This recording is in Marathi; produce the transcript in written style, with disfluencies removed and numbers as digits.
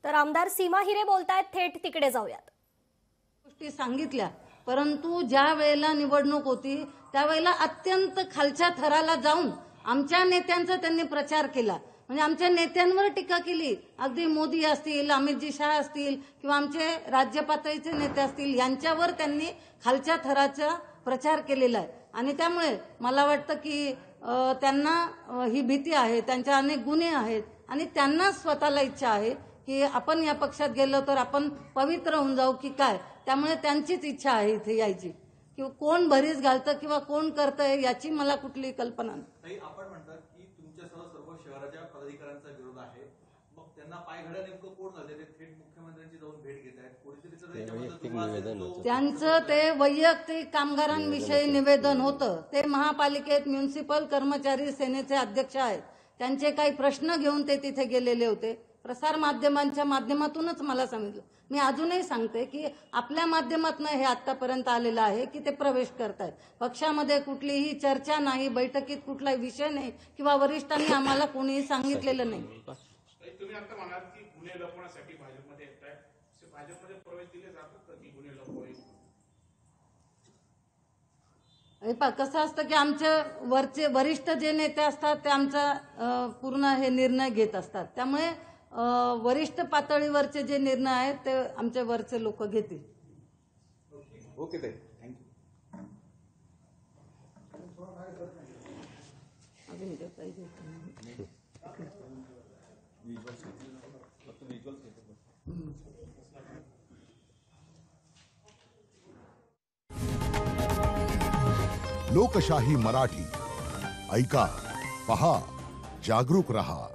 तर आमदार सीमा हिरे बोलतायत, थेट तिकडे जाऊयात. गोष्टी सांगितल्या, परंतु ज्या वेळेला निवडणूक होती त्यावेळेला अत्यंत खालच्या थराला जाऊन आमच्या नेत्यांचा त्यांनी प्रचार केला. म्हणजे आमच्या नेत्यांवर टीका केली. अगदी मोदी असतील, अमितजी शहा असतील किंवा आमचे राज्य पातळीचे नेते असतील, यांच्यावर त्यांनी खालच्या थराचा प्रचार केलेला आहे. आणि त्यामुळे मला वाटतं की त्यांना ही भीती आहे, त्यांच्या अनेक गुन्हे आहेत आणि त्यांना स्वतःला इच्छा आहे की आपण या पक्षात गेलो तर आपण पवित्र होऊन जाऊ की काय. त्यामुळे त्यांचीच इच्छा आहे इथे यायची. किंवा कोण भरीस घालतं किंवा कोण करतंय याची मला कुठली कल्पना नाही. आपण म्हणतात की तुमच्यासह सर्व शहराच्या पदाधिकाऱ्यांचा विरोध आहे, मग त्यांना पायघड्या नेमकं कोण घालते? ते थेट मुख्यमंत्र्यांची जाऊन भेट घेत आहेत. त्यांचं ते वैयक्तिक कामगारांविषयी निवेदन होतं. ते महापालिकेत म्युनिसिपल कर्मचारी सेनेचे अध्यक्ष आहेत. त्यांचे काही प्रश्न घेऊन ते तिथे गेलेले होते. प्रसार माध्यमांच्या माध्यमातूनच मला सांगितलं. मी अजूनही सांगते की आपल्या माध्यमातून हे आतापर्यंत आलेलं आहे की ते प्रवेश करतायत. पक्षामध्ये कुठलीही चर्चा नाही, बैठकीत कुठलाही विषय नाही किंवा वरिष्ठांनी आम्हाला कोणीही सांगितलेलं नाही. तुम्ही आता म्हणाल की गुन्हे लपवण्यासाठी भाजपमध्ये येताय, भाजपमध्ये प्रवेश दिले जातात का की गुन्हे लपवायचे? कसं असतं की आमच्या वरचे वरिष्ठ जे नेते असतात ते आमचा पूर्ण हे निर्णय घेत असतात. त्यामुळे वरिष्ठ पातळीवरचे जे निर्णय आहेत ते आमच्या वरचे लोक घेतील. ओके ताई, थँक्यू. अजून काही लोकशाही मराठी ऐका, पहा, जागरूक रहा.